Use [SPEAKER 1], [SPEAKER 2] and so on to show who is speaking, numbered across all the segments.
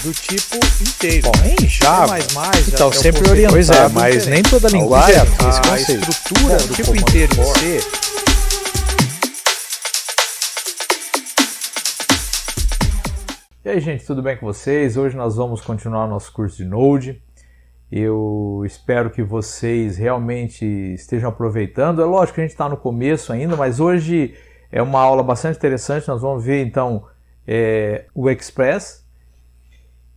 [SPEAKER 1] do tipo inteiro.
[SPEAKER 2] Bom, em Java,
[SPEAKER 1] então
[SPEAKER 2] sempre orientado.
[SPEAKER 1] Pois é, mas nem toda linguagem tem esse
[SPEAKER 2] a
[SPEAKER 1] conceito.
[SPEAKER 2] estrutura do
[SPEAKER 1] tipo
[SPEAKER 2] comando
[SPEAKER 1] inteiro
[SPEAKER 2] for.
[SPEAKER 1] em C. E aí, gente, tudo bem com vocês? Hoje nós vamos continuar nosso curso de Node. Eu espero que vocês realmente estejam aproveitando. É lógico que a gente está no começo ainda, mas hoje é uma aula bastante interessante. Nós vamos ver então o Express.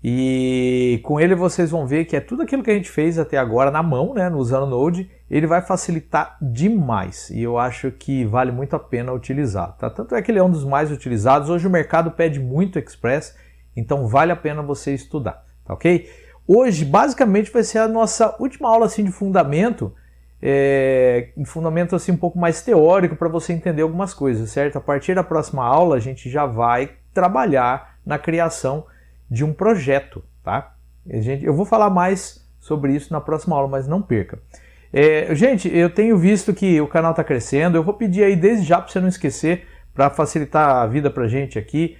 [SPEAKER 1] E com ele vocês vão ver que é tudo aquilo que a gente fez até agora na mão, né, usando o Node. Ele vai facilitar demais e eu acho que vale muito a pena utilizar. Tá? Tanto é que ele é um dos mais utilizados. Hoje o mercado pede muito Express, então vale a pena você estudar, tá ok? Hoje, basicamente, vai ser a nossa última aula assim, de fundamento, um fundamento assim, um pouco mais teórico para você entender algumas coisas, certo? A partir da próxima aula, a gente já vai trabalhar na criação de um projeto, tá? Eu vou falar mais sobre isso na próxima aula, mas não perca. Gente, eu tenho visto que o canal está crescendo, eu vou pedir aí desde já para você não esquecer, para facilitar a vida para a gente aqui.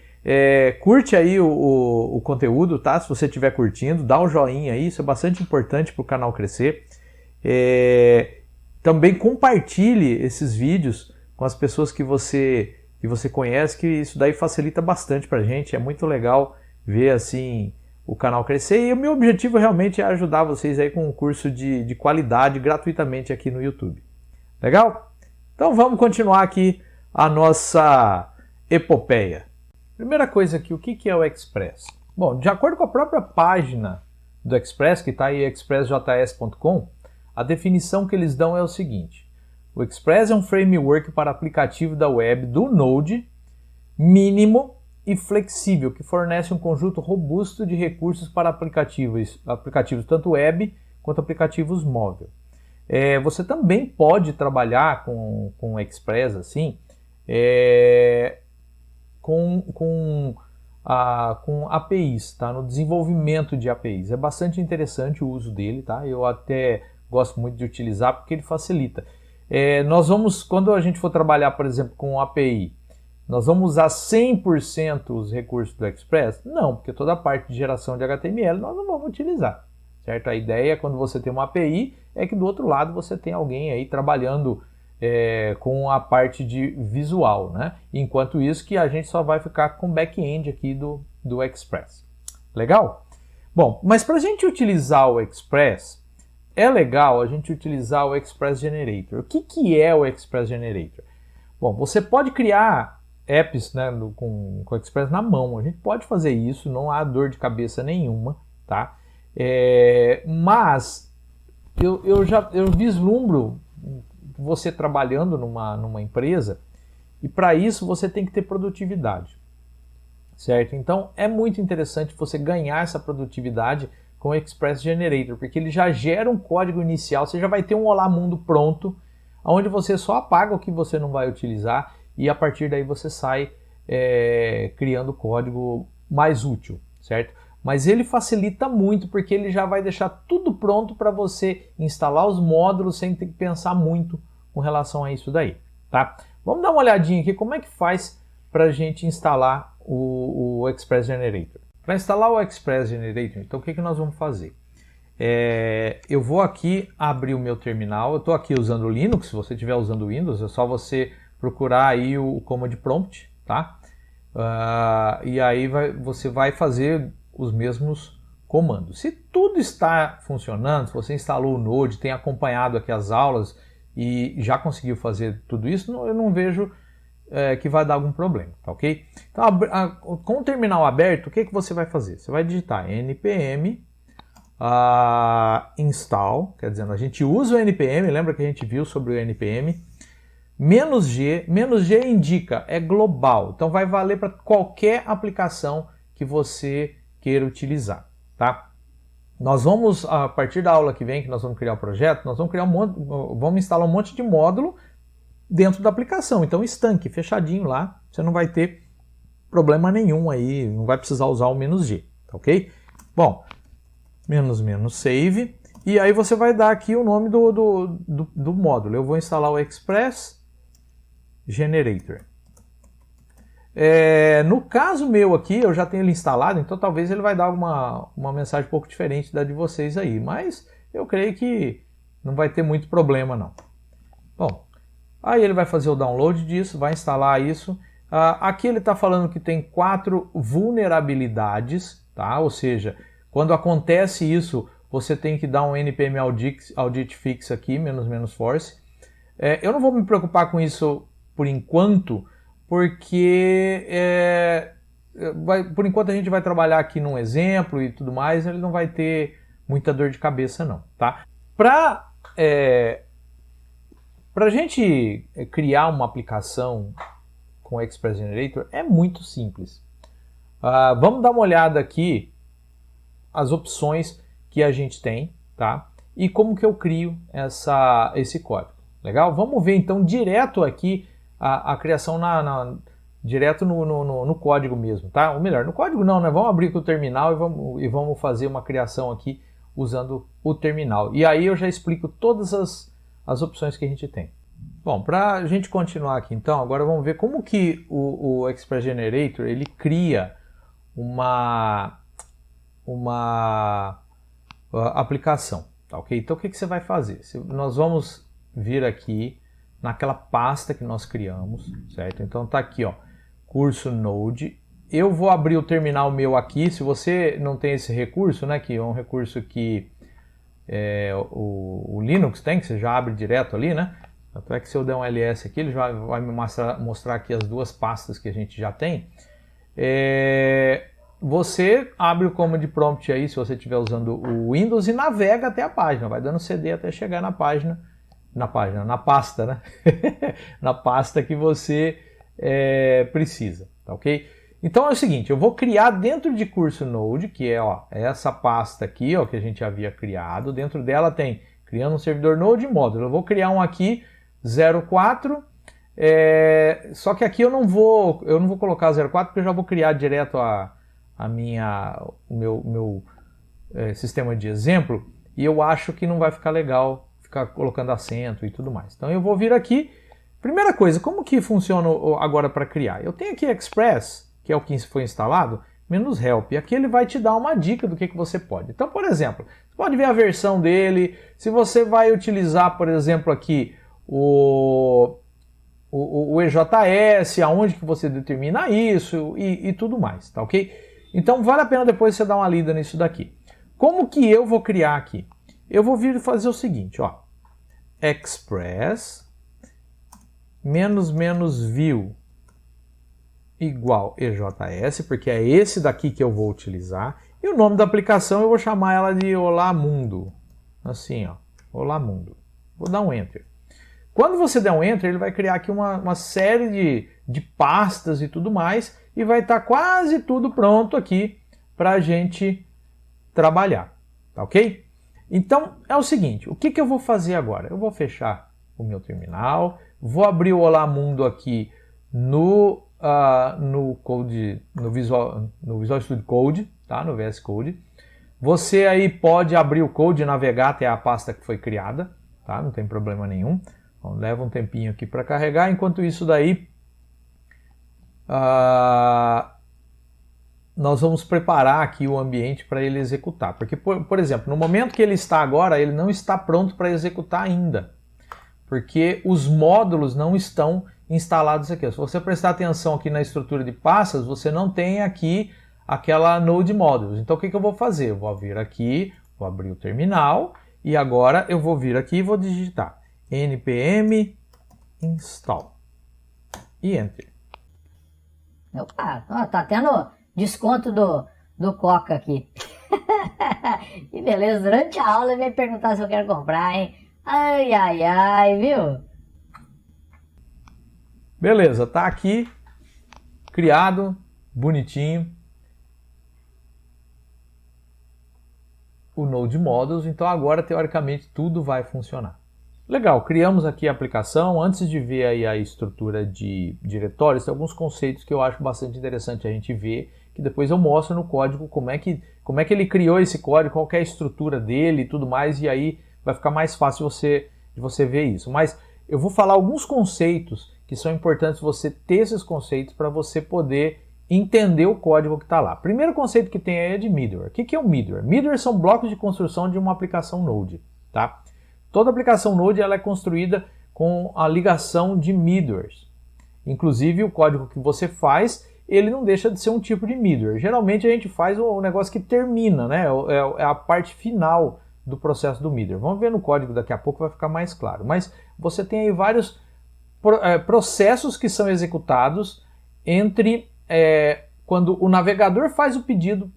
[SPEAKER 1] Curte aí o conteúdo, tá? Se você estiver curtindo, dá um joinha aí, isso é bastante importante para o canal crescer. Também compartilhe esses vídeos com as pessoas que você conhece, que isso daí facilita bastante para a gente, é muito legal ver assim o canal crescer. E o meu objetivo realmente é ajudar vocês aí com um curso de qualidade gratuitamente aqui no YouTube. Legal? Então vamos continuar aqui a nossa epopeia. Primeira coisa aqui, o que é o Express? Bom, de acordo com a própria página do Express, que está aí expressjs.com, a definição que eles dão é o seguinte: o Express é um framework para aplicativo da web do Node, mínimo e flexível, que fornece um conjunto robusto de recursos para aplicativos tanto web quanto aplicativos móveis. Você também pode trabalhar com o Express assim, com APIs, tá? No desenvolvimento de APIs. É bastante interessante o uso dele, tá? Eu até gosto muito de utilizar porque ele facilita. Quando a gente for trabalhar, por exemplo, com API, nós vamos usar 100% os recursos do Express? Não, porque toda a parte de geração de HTML nós não vamos utilizar, certo? A ideia, quando você tem uma API, é que do outro lado você tem alguém aí trabalhando com a parte de visual, né? Enquanto isso que a gente só vai ficar com o back-end aqui do Express. Legal? Bom, mas para a gente utilizar o Express, é legal a gente utilizar o Express Generator. O que é o Express Generator? Bom, você pode criar apps, né, com o Express na mão. A gente pode fazer isso, não há dor de cabeça nenhuma, tá? Mas eu vislumbro você trabalhando numa empresa, e para isso você tem que ter produtividade, certo? Então é muito interessante você ganhar essa produtividade com o Express Generator, porque ele já gera um código inicial, você já vai ter um Olá Mundo pronto, onde você só apaga o que você não vai utilizar e a partir daí você sai criando código mais útil, certo? Mas ele facilita muito porque ele já vai deixar tudo pronto para você instalar os módulos sem ter que pensar muito com relação a isso daí, tá? Vamos dar uma olhadinha aqui como é que faz para a gente instalar o Express Generator. Para instalar o Express Generator, então o que nós vamos fazer? Eu vou aqui abrir o meu terminal, eu estou aqui usando o Linux, se você estiver usando o Windows, é só você procurar aí o Command Prompt, tá? E aí você vai fazer os mesmos comandos. Se tudo está funcionando, se você instalou o Node, tem acompanhado aqui as aulas e já conseguiu fazer tudo isso, eu não vejo que vai dar algum problema, tá ok? Então, com o terminal aberto, o que você vai fazer? Você vai digitar npm install, quer dizer, a gente usa o npm, lembra que a gente viu sobre o npm, -g indica, é global, então vai valer para qualquer aplicação que você queira utilizar, tá? Nós vamos, a partir da aula que vem, que nós vamos criar o projeto, nós vamos vamos instalar um monte de módulo dentro da aplicação, então estanque, fechadinho lá, você não vai ter problema nenhum aí, não vai precisar usar o -g, tá ok? Bom, -save, e aí você vai dar aqui o nome do módulo. Eu vou instalar o Express Generator. No caso meu aqui, eu já tenho ele instalado, então talvez ele vai dar uma mensagem um pouco diferente da de vocês aí, mas eu creio que não vai ter muito problema não. Bom, aí ele vai fazer o download disso, vai instalar isso. Aqui ele está falando que tem 4 vulnerabilidades, tá? Ou seja, quando acontece isso, você tem que dar um npm audit fix aqui, --force. Eu não vou me preocupar com isso por enquanto, porque por enquanto a gente vai trabalhar aqui num exemplo e tudo mais, ele não vai ter muita dor de cabeça não, tá? Para a gente criar uma aplicação com o Express Generator é muito simples. Vamos dar uma olhada aqui as opções que a gente tem, tá? E como que eu crio esse código. Legal? Vamos ver então direto aqui a criação direto no código mesmo, tá? Ou melhor, no código não, né? Vamos abrir aqui o terminal e vamos fazer uma criação aqui usando o terminal. E aí eu já explico todas as opções que a gente tem. Bom, para a gente continuar aqui então, agora vamos ver como que o Express Generator ele cria uma aplicação, tá ok? Então o que você vai fazer? Nós vamos vir aqui naquela pasta que nós criamos, certo? Então tá aqui, ó, curso Node. Eu vou abrir o terminal meu aqui, se você não tem esse recurso, né, que é um recurso que o Linux tem, que você já abre direto ali, né? Tanto é que se eu der um ls aqui, ele já vai me mostrar aqui as duas pastas que a gente já tem. Você abre o command prompt aí, se você estiver usando o Windows, e navega até a página, vai dando CD até chegar na pasta, né? Na pasta que você precisa, tá ok? Então é o seguinte, eu vou criar dentro de curso Node, que é essa pasta aqui, ó, que a gente havia criado. Dentro dela tem criando um servidor Node e módulo. Eu vou criar um aqui 04. Só que aqui eu não vou colocar 04 porque eu já vou criar direto o meu sistema de exemplo, e eu acho que não vai ficar legal ficar colocando acento e tudo mais. Então eu vou vir aqui. Primeira coisa, como que funciona agora para criar? Eu tenho aqui Express, que é o que foi instalado, -help. E aqui ele vai te dar uma dica do que você pode. Então, por exemplo, você pode ver a versão dele. Se você vai utilizar, por exemplo, aqui o EJS, aonde que você determina isso e tudo mais, tá ok? Então vale a pena depois você dar uma lida nisso daqui. Como que eu vou criar aqui? Eu vou vir fazer o seguinte, ó. Express -view igual EJS, porque é esse daqui que eu vou utilizar. E o nome da aplicação eu vou chamar ela de Olá Mundo. Assim, ó. Olá Mundo. Vou dar um Enter. Quando você der um Enter, ele vai criar aqui uma série de pastas e tudo mais, e vai estar quase tudo pronto aqui para a gente trabalhar, tá ok? Então é o seguinte, o que eu vou fazer agora? Eu vou fechar o meu terminal, vou abrir o Olá Mundo aqui no Visual Studio Code, tá? No VS Code. Você aí pode abrir o code e navegar até a pasta que foi criada, tá? Não tem problema nenhum. Então, leva um tempinho aqui para carregar. Enquanto isso daí, nós vamos preparar aqui o ambiente para ele executar. Porque, por exemplo, no momento que ele está agora, ele não está pronto para executar ainda. Porque os módulos não estão instalados aqui. Se você prestar atenção aqui na estrutura de pastas, você não tem aqui aquela Node Modules. Então o que eu vou fazer? Eu vou vir aqui, vou abrir o terminal e agora eu vou vir aqui e vou digitar npm install e enter.
[SPEAKER 2] Opa, ó, tá tendo desconto do Coca aqui. Que beleza, durante a aula ele vai perguntar se eu quero comprar, hein? Ai, ai, ai, viu?
[SPEAKER 1] Beleza, tá aqui, criado, bonitinho, o Node Modules, então agora teoricamente tudo vai funcionar. Legal, criamos aqui a aplicação. Antes de ver aí a estrutura de diretórios, tem alguns conceitos que eu acho bastante interessante a gente ver, que depois eu mostro no código como é que ele criou esse código, qual que é a estrutura dele e tudo mais, e aí vai ficar mais fácil de você ver isso. Mas eu vou falar alguns conceitos que são importantes você ter esses conceitos para você poder entender o código que está lá. Primeiro conceito que tem aí é de middleware. O que é o middleware? Middleware são blocos de construção de uma aplicação Node. Tá? Toda aplicação Node ela é construída com a ligação de middlewares. Inclusive o código que você faz, ele não deixa de ser um tipo de middleware. Geralmente a gente faz o negócio que termina, né? É a parte final do processo do middleware. Vamos ver no código daqui a pouco, vai ficar mais claro. Mas você tem aí vários processos que são executados entre quando o navegador faz o pedido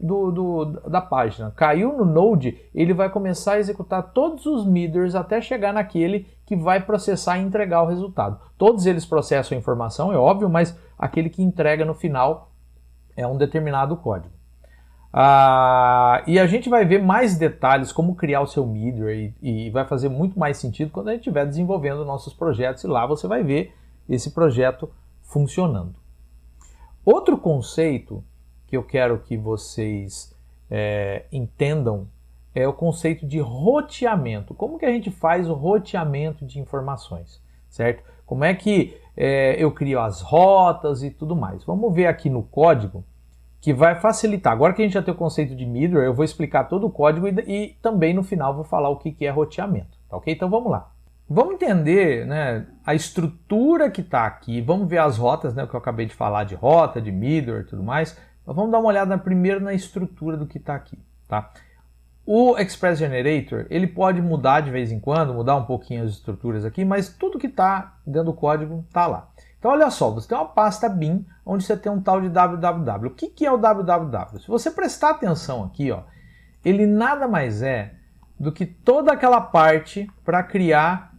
[SPEAKER 1] da página. Caiu no Node, ele vai começar a executar todos os middlewares até chegar naquele que vai processar e entregar o resultado. Todos eles processam a informação, é óbvio, mas aquele que entrega no final é um determinado código. E a gente vai ver mais detalhes como criar o seu middleware e vai fazer muito mais sentido quando a gente estiver desenvolvendo nossos projetos e lá você vai ver esse projeto funcionando. Outro conceito que eu quero que vocês entendam é o conceito de roteamento. Como que a gente faz o roteamento de informações, certo? Como é que eu crio as rotas e tudo mais. Vamos ver aqui no código que vai facilitar. Agora que a gente já tem o conceito de middleware, eu vou explicar todo o código e também no final vou falar o que é roteamento, tá ok? Então vamos lá. Vamos entender, né, a estrutura que está aqui, vamos ver as rotas, né, que eu acabei de falar de rota, de middleware e tudo mais, mas vamos dar uma olhada primeiro na estrutura do que está aqui. Tá? O Express Generator, ele pode mudar de vez em quando, mudar um pouquinho as estruturas aqui, mas tudo que está dentro do código está lá. Então olha só, você tem uma pasta bin, onde você tem um tal de www. O que é o www? Se você prestar atenção aqui, ó, ele nada mais é do que toda aquela parte para criar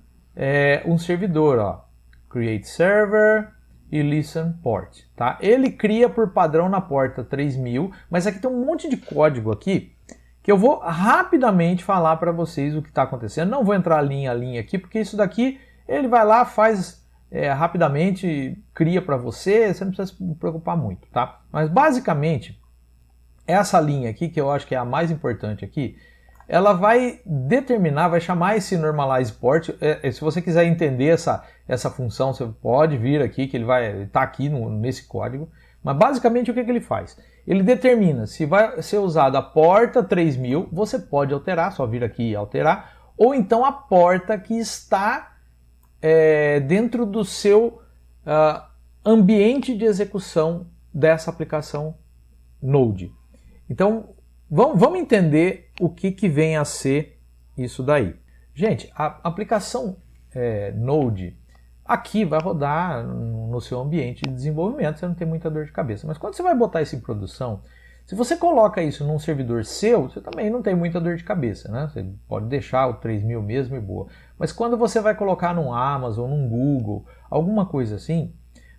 [SPEAKER 1] um servidor, ó, create server e listen port, tá? Ele cria por padrão na porta 3000, mas aqui tem um monte de código aqui que eu vou rapidamente falar para vocês o que está acontecendo. Não vou entrar linha a linha aqui, porque isso daqui ele vai lá, faz rapidamente, cria para você, você não precisa se preocupar muito, tá? Mas basicamente essa linha aqui, que eu acho que é a mais importante aqui, ela vai determinar, vai chamar esse normalize port. Se você quiser entender essa função, você pode vir aqui, que ele vai estar aqui nesse código. Mas basicamente o que ele faz? Ele determina se vai ser usada a porta 3000, você pode alterar, só vir aqui e alterar, ou então a porta que está dentro do seu ambiente de execução dessa aplicação Node. Então, vamos entender o que vem a ser isso daí. Gente, a aplicação Node aqui vai rodar no seu ambiente de desenvolvimento, você não tem muita dor de cabeça. Mas quando você vai botar isso em produção, se você coloca isso num servidor seu, você também não tem muita dor de cabeça, né? Você pode deixar o 3000 mesmo e boa. Mas quando você vai colocar num Amazon, num Google, alguma coisa assim,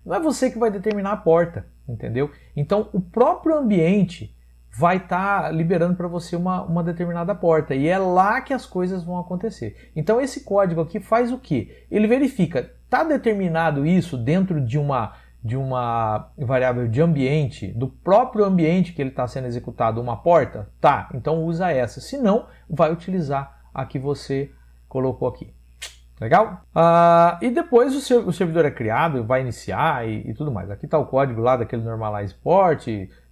[SPEAKER 1] não é você que vai determinar a porta, entendeu? Então, o próprio ambiente vai estar liberando para você uma determinada porta. E é lá que as coisas vão acontecer. Então esse código aqui faz o quê? Ele verifica, está determinado isso dentro de uma variável de ambiente, do próprio ambiente que ele está sendo executado, uma porta? Tá, então usa essa. Se não, vai utilizar a que você colocou aqui. Legal? E depois o servidor é criado, vai iniciar e tudo mais. Aqui está o código lá daquele normalize port.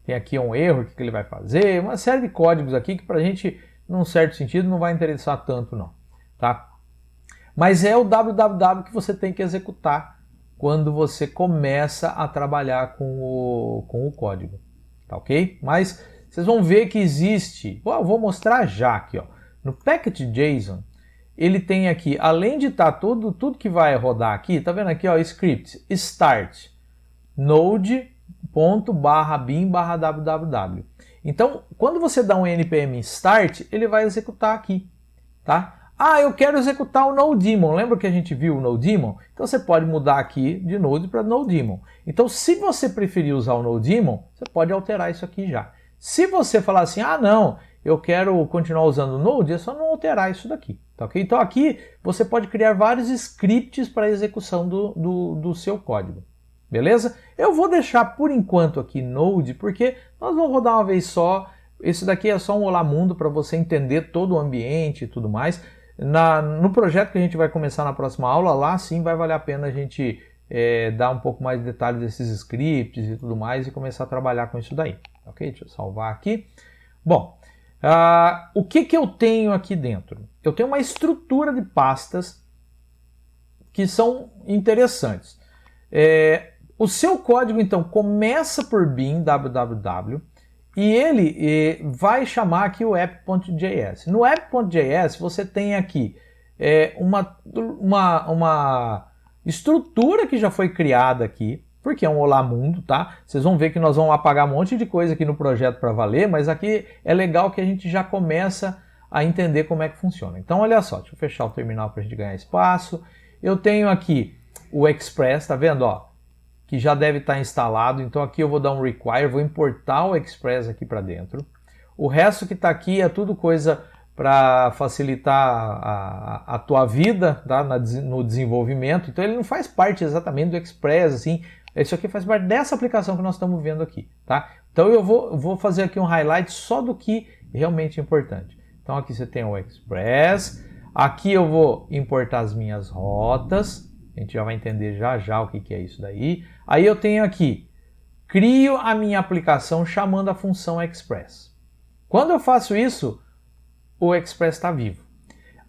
[SPEAKER 1] Tem aqui um erro, o que ele vai fazer, uma série de códigos aqui que para a gente, num certo sentido, não vai interessar tanto não, tá? Mas é o www que você tem que executar quando você começa a trabalhar com o código, tá ok? Mas vocês vão ver que existe, eu vou mostrar já aqui, ó, no package.json, ele tem aqui, além de estar tudo que vai rodar aqui, tá vendo aqui, ó, script, start, node, .bin/www. Então, quando você dá um npm start, ele vai executar aqui, tá? Eu quero executar o NoDaemon. Lembra que a gente viu o NoDaemon? Então você pode mudar aqui de Node para NoDaemon. Então, se você preferir usar o NoDaemon, você pode alterar isso aqui já. Se você falar assim, não, eu quero continuar usando o Node, é só não alterar isso daqui, tá ok? Então aqui você pode criar vários scripts para execução do seu código. Beleza? Eu vou deixar por enquanto aqui Node, porque nós vamos rodar uma vez só. Esse daqui é só um Olá Mundo para você entender todo o ambiente e tudo mais. No projeto que a gente vai começar na próxima aula, lá sim vai valer a pena a gente dar um pouco mais de detalhes desses scripts e tudo mais e começar a trabalhar com isso daí. Ok? Deixa eu salvar aqui. Bom, o que eu tenho aqui dentro? Eu tenho uma estrutura de pastas que são interessantes. O seu código, então, começa por bin, www, e ele vai chamar aqui o app.js. No app.js você tem aqui uma estrutura que já foi criada aqui, porque é um Olá Mundo, tá? Vocês vão ver que nós vamos apagar um monte de coisa aqui no projeto para valer, mas aqui é legal que a gente já começa a entender como é que funciona. Então, olha só, deixa eu fechar o terminal para a gente ganhar espaço. Eu tenho aqui o Express, tá vendo? Ó, que já deve estar instalado. Então, aqui eu vou dar um require, vou importar o Express aqui para dentro. O resto que está aqui é tudo coisa para facilitar a tua vida, tá? No desenvolvimento. Então, ele não faz parte exatamente do Express, assim. Isso aqui faz parte dessa aplicação que nós estamos vendo aqui, tá? Então eu vou fazer aqui um highlight só do que realmente é importante. Então aqui você tem o Express, aqui eu vou importar as minhas rotas, a gente já vai entender já o que é isso daí. Aí eu tenho aqui, crio a minha aplicação chamando a função Express. Quando eu faço isso, o Express está vivo.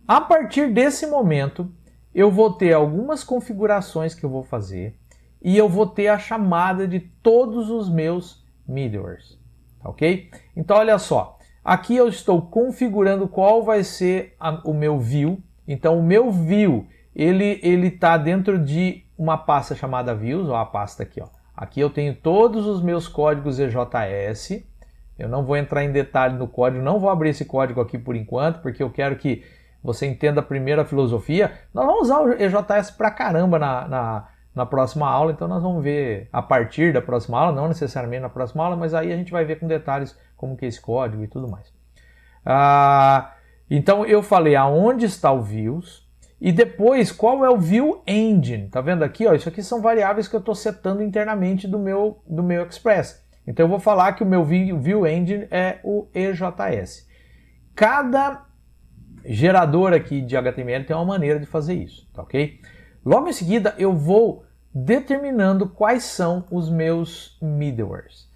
[SPEAKER 1] A partir desse momento, eu vou ter algumas configurações que eu vou fazer, e eu vou ter a chamada de todos os meus middlewares, ok? Então olha só, aqui eu estou configurando qual vai ser o meu view. Então o meu view, ele está dentro de uma pasta chamada views, ó, a pasta aqui, ó. Aqui eu tenho todos os meus códigos EJS, eu não vou entrar em detalhe no código, não vou abrir esse código aqui por enquanto, porque eu quero que você entenda primeiro a filosofia. Nós vamos usar o EJS pra caramba na próxima aula, então nós vamos ver a partir da próxima aula, não necessariamente na próxima aula, mas aí a gente vai ver com detalhes como que é esse código e tudo mais. Então eu falei aonde está o views e depois qual é o view engine. Tá vendo aqui? Ó, isso aqui são variáveis que eu estou setando internamente do meu Express. Então eu vou falar que o meu view engine é o EJS. Cada gerador aqui de HTML tem uma maneira de fazer isso, tá ok? Logo em seguida eu vou determinando quais são os meus middlewares.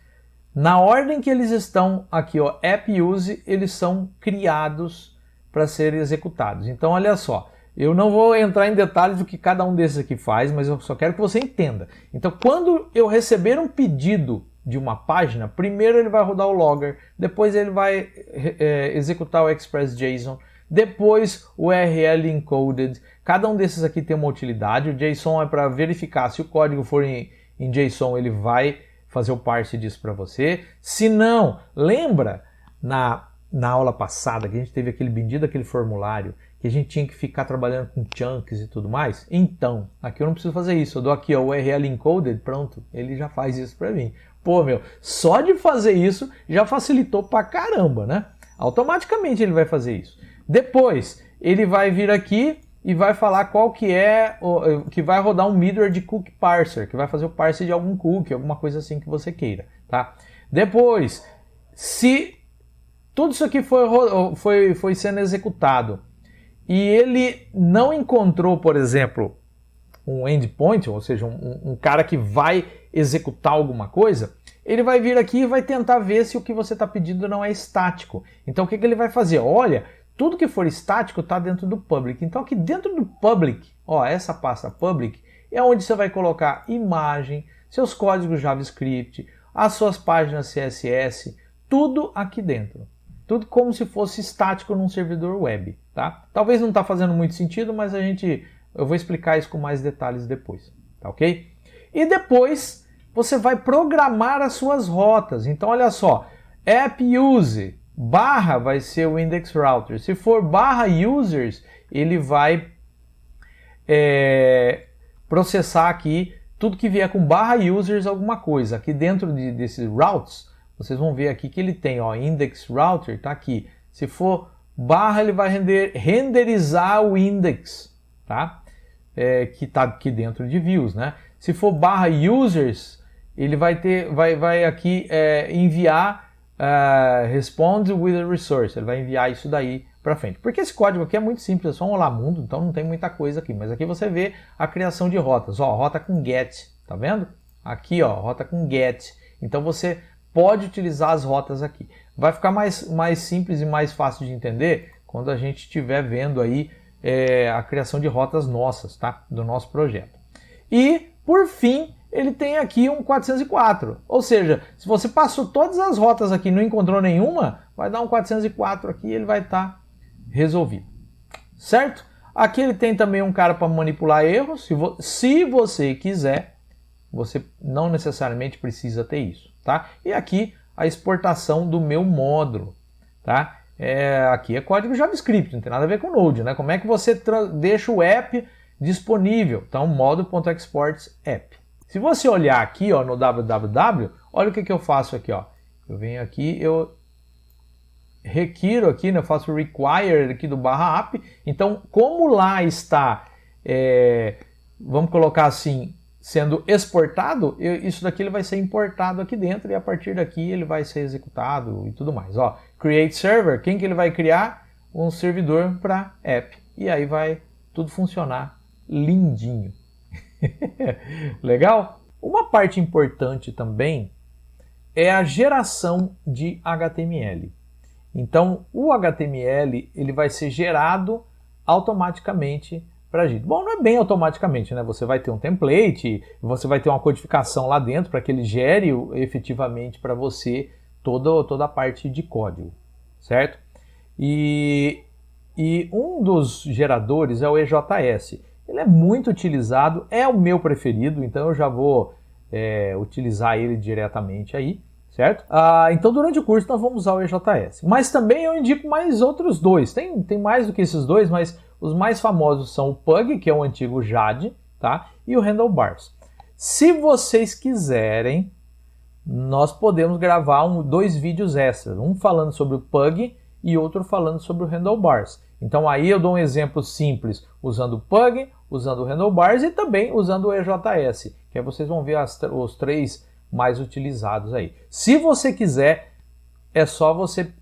[SPEAKER 1] Na ordem que eles estão aqui, ó, app use, eles são criados para serem executados. Então olha só, eu não vou entrar em detalhes do que cada um desses aqui faz, mas eu só quero que você entenda. Então quando eu receber um pedido de uma página, primeiro ele vai rodar o logger, depois ele vai executar o express.json, depois o URL encoded. Cada um desses aqui tem uma utilidade. O JSON é para verificar se o código for em JSON, ele vai fazer o parse disso para você. Se não, lembra na aula passada que a gente teve aquele bendito aquele formulário que a gente tinha que ficar trabalhando com chunks e tudo mais? Então, aqui eu não preciso fazer isso. Eu dou aqui ó, o URL encoded, pronto, ele já faz isso para mim. Pô, meu, só de fazer isso já facilitou pra caramba, né? Automaticamente ele vai fazer isso. Depois, ele vai vir aqui e vai falar qual que é, que vai rodar um middleware de cookie parser, que vai fazer o parse de algum cookie, alguma coisa assim que você queira, tá? Depois, se tudo isso aqui foi sendo executado e ele não encontrou, por exemplo, um endpoint, ou seja, um cara que vai executar alguma coisa, ele vai vir aqui e vai tentar ver se o que você está pedindo não é estático. Então o que ele vai fazer? Olha, tudo que for estático está dentro do public. Então aqui dentro do public, ó, essa pasta public, é onde você vai colocar imagem, seus códigos JavaScript, as suas páginas CSS, tudo aqui dentro. Tudo como se fosse estático num servidor web, tá? Talvez não está fazendo muito sentido, mas eu vou explicar isso com mais detalhes depois, tá ok? E depois você vai programar as suas rotas. Então olha só, app use barra vai ser o index router. Se for barra users, ele vai processar aqui tudo que vier com barra users alguma coisa. Aqui dentro desses routes, vocês vão ver aqui que ele tem, ó, index router, tá aqui. Se for barra, ele vai renderizar o index, tá? Que está aqui dentro de views, né? Se for barra users, ele vai aqui enviar responde with a resource. Ele vai enviar isso daí para frente. Porque esse código aqui é muito simples, é só um olá mundo, então não tem muita coisa aqui. Mas aqui você vê a criação de rotas. Ó, rota com get, tá vendo? Aqui, ó, rota com get. Então você pode utilizar as rotas aqui. Vai ficar mais simples e mais fácil de entender quando a gente estiver vendo aí a criação de rotas nossas, tá? Do nosso projeto. E, por fim, ele tem aqui um 404. Ou seja, se você passou todas as rotas aqui e não encontrou nenhuma, vai dar um 404 aqui e ele vai estar resolvido. Certo? Aqui ele tem também um cara para manipular erros. Se você quiser, você não necessariamente precisa ter isso, tá? E aqui a exportação do meu módulo, tá? Aqui é código JavaScript, não tem nada a ver com Node, né? Como é que você deixa o app disponível? Então, módulo.exports app. Se você olhar aqui, ó, no www, olha o que eu faço aqui, ó. Eu venho aqui, eu requiro aqui, né? Eu faço require aqui do /app. Então, como lá está, vamos colocar assim, sendo exportado, isso daqui ele vai ser importado aqui dentro e a partir daqui ele vai ser executado e tudo mais. Ó, create server, quem que ele vai criar? Um servidor para app. E aí vai tudo funcionar lindinho. Legal? Uma parte importante também é a geração de HTML. Então, o HTML ele vai ser gerado automaticamente para a gente. Bom, não é bem automaticamente, né? Você vai ter um template, você vai ter uma codificação lá dentro para que ele gere efetivamente para você toda a parte de código, certo? E um dos geradores é o EJS. Ele é muito utilizado, é o meu preferido, então eu já vou utilizar ele diretamente aí, certo? Então durante o curso nós vamos usar o EJS. Mas também eu indico mais outros dois. Tem mais do que esses dois, mas os mais famosos são o Pug, que é o antigo Jade, tá? E o Handlebars. Se vocês quiserem, nós podemos gravar dois vídeos extras. Um falando sobre o Pug e outro falando sobre o Handlebars. Então aí eu dou um exemplo simples usando o Pug, usando o Handlebars e também usando o EJS, que aí vocês vão ver os três mais utilizados aí. Se você quiser, é só você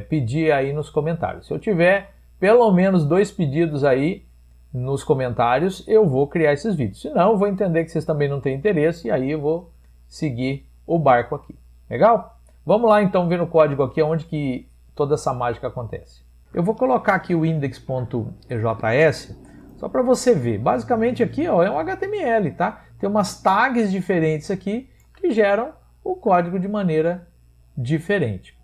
[SPEAKER 1] pedir aí nos comentários. Se eu tiver pelo menos 2 pedidos aí nos comentários, eu vou criar esses vídeos. Senão eu vou entender que vocês também não têm interesse e aí eu vou seguir o barco aqui. Legal? Vamos lá então ver no código aqui onde que toda essa mágica acontece. Eu vou colocar aqui o index.ejs só para você ver. Basicamente aqui, ó, é um HTML, tá? Tem umas tags diferentes aqui que geram o código de maneira diferente.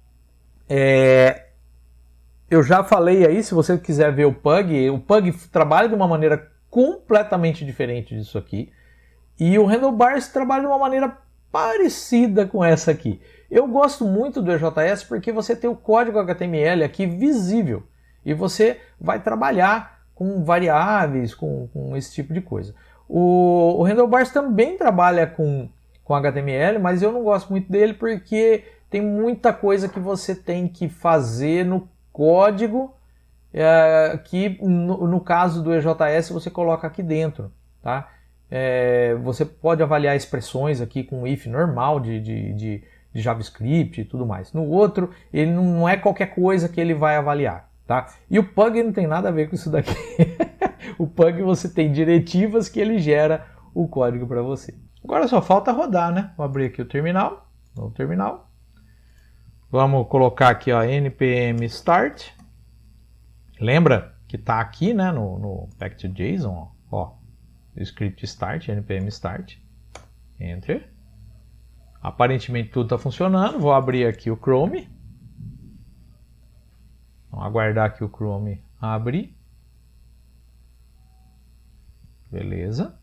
[SPEAKER 1] Eu já falei aí, se você quiser ver o Pug trabalha de uma maneira completamente diferente disso aqui. E o Handlebars trabalha de uma maneira parecida com essa aqui. Eu gosto muito do EJS porque você tem o código HTML aqui visível e você vai trabalhar com variáveis, com esse tipo de coisa. O Handlebars também trabalha com HTML, mas eu não gosto muito dele porque tem muita coisa que você tem que fazer no código que no caso do EJS você coloca aqui dentro, tá? Você pode avaliar expressões aqui com if normal de JavaScript e tudo mais. No outro, ele não é qualquer coisa que ele vai avaliar, tá? E o Pug não tem nada a ver com isso daqui. O Pug você tem diretivas que ele gera o código para você. Agora só falta rodar, né? Vou abrir aqui o terminal, novo terminal. Vamos colocar aqui, ó, npm start. Lembra que está aqui, né, no pack2json, ó, o script start, npm start, enter. Aparentemente tudo está funcionando. Vou abrir aqui o Chrome. Vamos aguardar que o Chrome abrir. Beleza.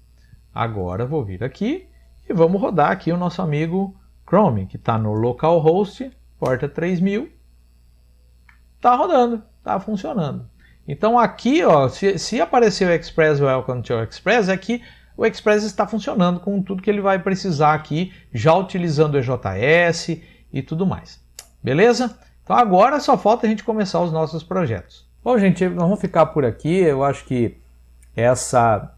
[SPEAKER 1] Agora vou vir aqui e vamos rodar aqui o nosso amigo Chrome, que está no localhost, porta 3000. Está rodando, está funcionando. Então aqui, ó, se aparecer o Express Welcome to Express, é que o Express está funcionando com tudo que ele vai precisar aqui, já utilizando o EJS e tudo mais. Beleza? Então agora só falta a gente começar os nossos projetos. Bom, gente, nós vamos ficar por aqui. Eu acho que essa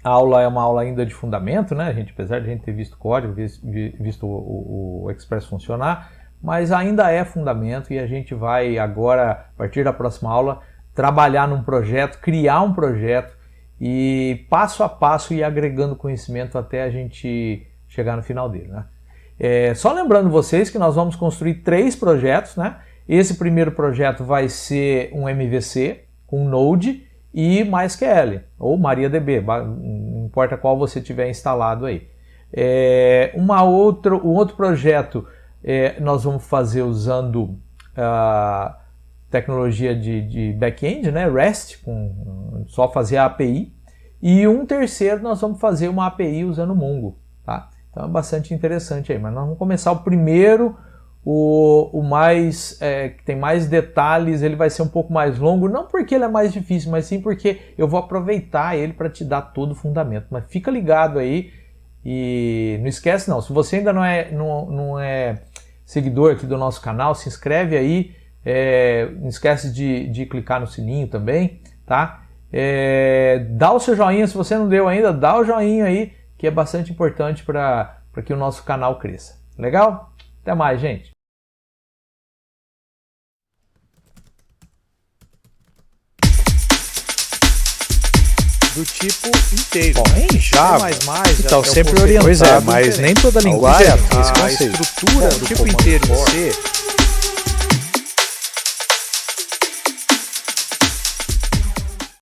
[SPEAKER 1] aula é uma aula ainda de fundamento, né? Apesar de a gente ter visto o código, visto o Express funcionar, mas ainda é fundamento e a gente vai agora, a partir da próxima aula, trabalhar num projeto, criar um projeto e passo a passo ir agregando conhecimento até a gente chegar no final dele, né? Só lembrando vocês que nós vamos construir 3 projetos, né? Esse primeiro projeto vai ser um MVC com Node e MySQL ou MariaDB, não importa qual você tiver instalado aí. Um outro projeto nós vamos fazer usando tecnologia de back-end, né? REST, só fazer a API. E um terceiro nós vamos fazer uma API usando Mongo, tá? Então é bastante interessante aí, mas nós vamos começar o primeiro, o mais que tem mais detalhes, ele vai ser um pouco mais longo, não porque ele é mais difícil, mas sim porque eu vou aproveitar ele para te dar todo o fundamento. Mas fica ligado aí e não esquece não, se você ainda não é seguidor aqui do nosso canal, se inscreve aí, não esquece de clicar no sininho também, tá? Dá o seu joinha, se você não deu ainda, dá o joinha aí, que é bastante importante para que o nosso canal cresça. Legal? Até mais, gente!
[SPEAKER 3] Do tipo inteiro.
[SPEAKER 1] Bom, em Java,
[SPEAKER 3] então sempre orientado.
[SPEAKER 1] Pois é, mas nem toda linguagem
[SPEAKER 3] a estrutura do tipo inteiro em C